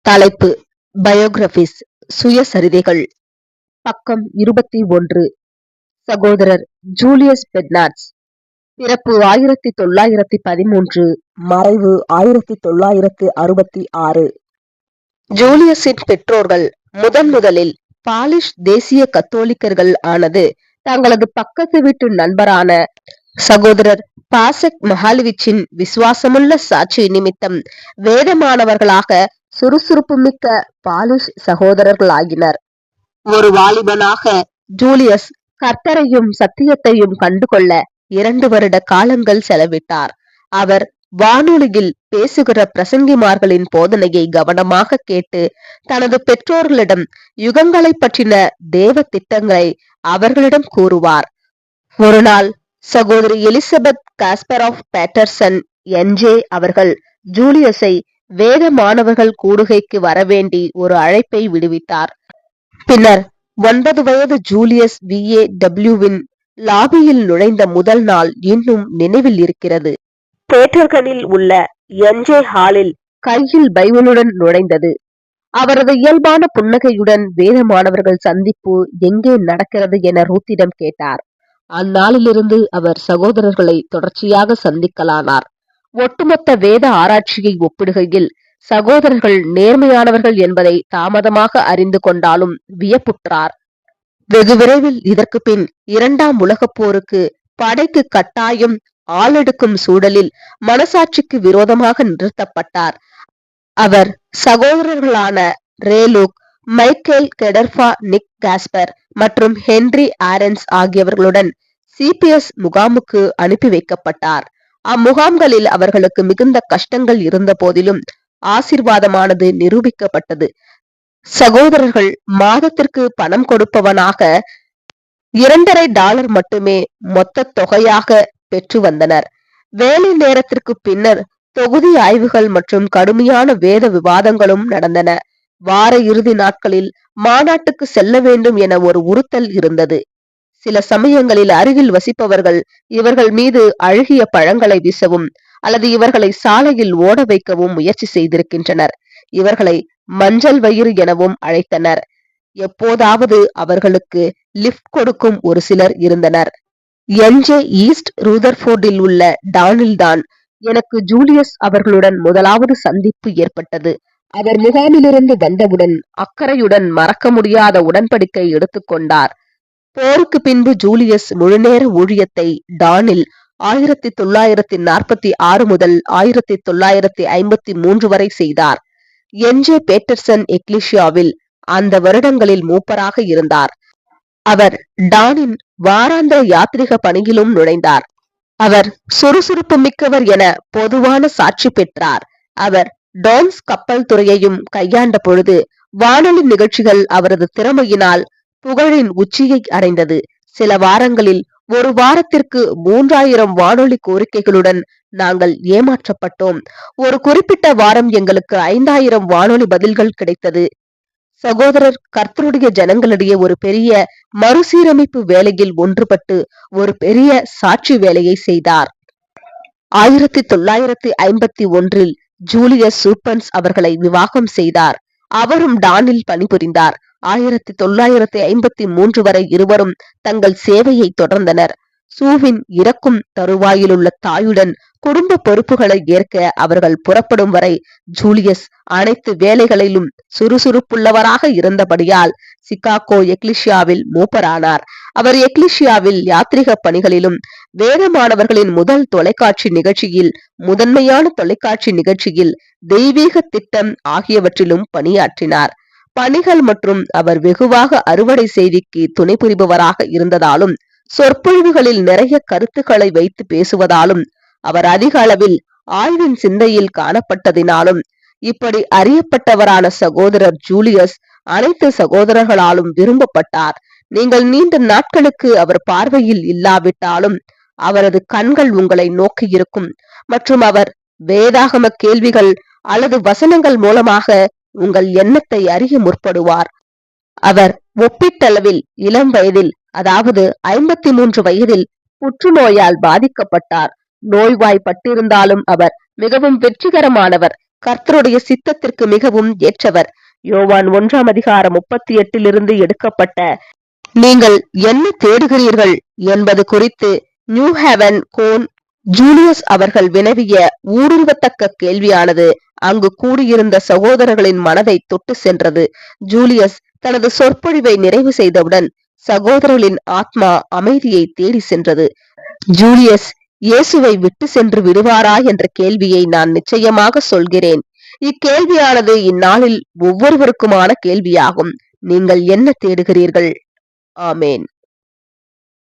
தலைப்பு பயோகிராபிஸ் சுயசரிதைகள். பக்கம் 21. சகோதரர் ஜூலியஸ் பெர்னார்ட்ஸ். பிறப்பு 1913, மறைவு 1966. ஜூலியஸின் பெற்றோர்கள் முதலில் பாலிஷ் தேசிய கத்தோலிக்கர்கள் ஆனது தங்களது பக்கத்து வீட்டு நண்பரான சகோதரர் பாசக் மஹாலவிச்சின் விசுவாசமுள்ள சாட்சி நிமித்தம் வேதமானவர்களாக சுறுசுறுப்பு மிக்க பாலிஷ் சகோதரர்களாகினர். ஒரு வாலிபனாக ஜூலியஸ் கர்த்தரையும் சத்தியத்தையும் கண்டுகொள்ள 2 வருட காலங்கள் செலவிட்டார். அவர் வானொலியில் பேசுகிற பிரசங்கிமார்களின் போதனையை கவனமாக கேட்டு தனது பெற்றோர்களிடம் யுகங்களை பற்றின தேவ திட்டங்களை அவர்களிடம் கூறுவார். ஒரு நாள் சகோதரி Elizabeth Gasper of Paterson NJ அவர்கள் ஜூலியஸை வேத மாணவர்கள் கூடுகைக்கு வரவேண்டி ஒரு அழைப்பை விடுவித்தார். பின்னர் 9 வயது ஜூலியஸ் VAWவின் லாபியில் நுழைந்த முதல் நாள் இன்னும் நினைவில் இருக்கிறது. பேட்டர்கனில் உள்ள என்ஜே ஹாலில் கையில் பைபிளுடன் நுழைந்தது. அவரது இயல்பான புன்னகையுடன் வேத மாணவர்கள் சந்திப்பு எங்கே நடக்கிறது என ரூத்திடம் கேட்டார். அந்நாளிலிருந்து அவர் சகோதரர்களை தொடர்ச்சியாக சந்திக்கலானார். ஒட்டுமொத்த வேத ஆராய்ச்சியை ஒப்பிடுகையில் சகோதரர்கள் நேர்மையானவர்கள் என்பதை தாமதமாக அறிந்து கொண்டாலும் வியப்புற்றார். வெகு விரைவில் இதற்கு பின் 2ஆம் உலகப் போருக்கு படைக்கு கட்டாயம் ஆளெடுக்கும் சூழலில் மனசாட்சிக்கு விரோதமாக நிறுத்தப்பட்டார். அவர் சகோதரர்களான ரேலூக், மைக்கேல் கெடர்ஃபா, நிக் காஸ்பர் மற்றும் ஹென்றி ஆரன்ஸ் ஆகியவர்களுடன் CPS முகாமுக்கு அனுப்பி வைக்கப்பட்டார். அம்முகாம்களில் அவர்களுக்கு மிகுந்த கஷ்டங்கள் இருந்த போதிலும் ஆசீர்வாதமானது நிரூபிக்கப்பட்டது. சகோதரர்கள் மாதத்திற்கு பணம் கொடுப்பவனாக $2.50 மட்டுமே மொத்த தொகையாக பெற்று வந்தனர். வேலை நேரத்திற்கு பின்னர் தொகுதி ஆய்வுகள் மற்றும் கடுமையான வேத விவாதங்களும் நடந்தன. வார இறுதி நாட்களில் மாநாட்டுக்கு செல்ல வேண்டும் என ஒரு உறுத்தல் இருந்தது. சில சமயங்களில் அருகில் வசிப்பவர்கள் இவர்கள் மீது அழுகிய பழங்களை வீசவும் அல்லது இவர்களை சாலையில் ஓட வைக்கவும் முயற்சி செய்திருக்கின்றனர். இவர்களை மஞ்சள் வயிறு எனவும் அழைத்தனர். எப்போதாவது அவர்களுக்கு லிப்ட் கொடுக்கும் ஒரு சிலர் இருந்தனர். என்ஜே ஈஸ்ட் ரூதர்ஃபோர்டில் உள்ள டானில்தான் எனக்கு ஜூலியஸ் அவர்களுடன் முதலாவது சந்திப்பு ஏற்பட்டது. அவர் முகாமிலிருந்து வந்தவுடன் அக்கறையுடன் மறக்க முடியாத உடன்படிக்கை எடுத்துக்கொண்டார். போருக்கு பின்பு ஜூலியஸ் முழுநேர ஊழியத்தை டானில் 1946 முதல் 1953 வரை செய்தார். என்ஜே பேட்டர்சன் எக்லிஷியாவில் அந்த வருடங்களில் மூப்பராக இருந்தார். அவர் டானின் வாராந்திர யாத்ரிக பணியிலும் நுழைந்தார். அவர் சுறுசுறுப்பு மிக்கவர் என பொதுவான சாட்சி பெற்றார். அவர் டான்ஸ் கப்பல் துறையையும் கையாண்ட பொழுது வானொலி நிகழ்ச்சிகள் அவரது திறமையினால் புகழின் உச்சியை அடைந்தது. சில வாரங்களில் ஒரு வாரத்திற்கு 3000 வானொலி கோரிக்கைகளுடன் நாங்கள் ஏமாற்றப்பட்டோம். ஒரு குறிப்பிட்ட வாரம் எங்களுக்கு 5000 வானொலி பதில்கள் கிடைத்தது. சகோதரர் கர்த்தருடைய ஜனங்களிடையே ஒரு பெரிய மறுசீரமைப்பு வேலையில் ஒன்றுபட்டு ஒரு பெரிய சாட்சி வேலையை செய்தார். 1951 ஜூலியஸ் சூப்பன்ஸ் அவர்களை விவாகம் செய்தார். அவரும் டானில் பணிபுரிந்தார். 1953 வரை இருவரும் தங்கள் சேவையை தொடர்ந்தனர். சூவின் இறக்கும் தருவாயிலுள்ள தாயுடன் குடும்ப பொறுப்புகளை ஏற்க அவர்கள் புறப்படும் வரை ஜூலியஸ் அனைத்து வேலைகளிலும் சுறுசுறுப்புள்ளவராக இருந்தபடியால் சிகாகோ எக்லிஷியாவில் மூப்பரானார். அவர் எக்லிஷியாவில் யாத்ரிக பணிகளிலும் வேதமானவர்களின் முதல் தொலைக்காட்சி நிகழ்ச்சியில், முதன்மையான தொலைக்காட்சி நிகழ்ச்சியில், தெய்வீக திட்டம் ஆகியவற்றிலும் பணியாற்றினார். பணிகள் மற்றும் அவர் வெகுவாக அறுவடை செய்திக்கு துணை புரிபவராக இருந்ததாலும் சொற்பொழிவுகளில் நிறைய கருத்துக்களை வைத்து பேசுவதாலும் அவர் அதிக அளவில் ஆய்வின் சிந்தையில் காணப்பட்டதினாலும் இப்படி அறியப்பட்டவரான சகோதரர் ஜூலியஸ் அனைத்து சகோதரர்களாலும் விரும்பப்பட்டார். நீங்கள் நீண்ட நாட்களுக்கு அவர் பார்வையில் இல்லாவிட்டாலும் அவரது கண்கள் உங்களை நோக்கி இருக்கும் மற்றும் அவர் வேதாகம கேள்விகள் அல்லது வசனங்கள் மூலமாக உங்கள் எண்ணத்தை அறிய முற்படுவார். அவர் ஒப்பீட்டளவில் இளம் வயதில், அதாவது 53 வயதில் புற்றுநோயால் பாதிக்கப்பட்டார். நோய்வாய்ப்பட்டிருந்தாலும் அவர் மிகவும் வெற்றிகரமானவர். கர்த்தருடைய சித்தத்திற்கு மிகவும் ஏற்றவர். யோவான் 1:38 எடுக்கப்பட்ட நீங்கள் என்ன தேடுகிறீர்கள் என்பது குறித்து நியூ ஹேவன் கோன் ஜூலியஸ் அவர்கள் வினவிய ஊடுருவத்தக்க கேள்வியானது அங்கு கூடியிருந்த சகோதரர்களின் மனதை தொட்டு சென்றது. ஜூலியஸ் தனது சொற்பொழிவை நிறைவு செய்தவுடன் சகோதரர்களின் ஆத்மா அமைதியை தேடி சென்றது. ஜூலியஸ் இயேசுவை விட்டு சென்று விடுவாரா என்ற கேள்வியை நான் நிச்சயமாக சொல்கிறேன். இக்கேள்வியானது இந்நாளில் ஒவ்வொருவருக்குமான கேள்வியாகும். நீங்கள் என்ன தேடுகிறீர்கள்? ஆமேன்.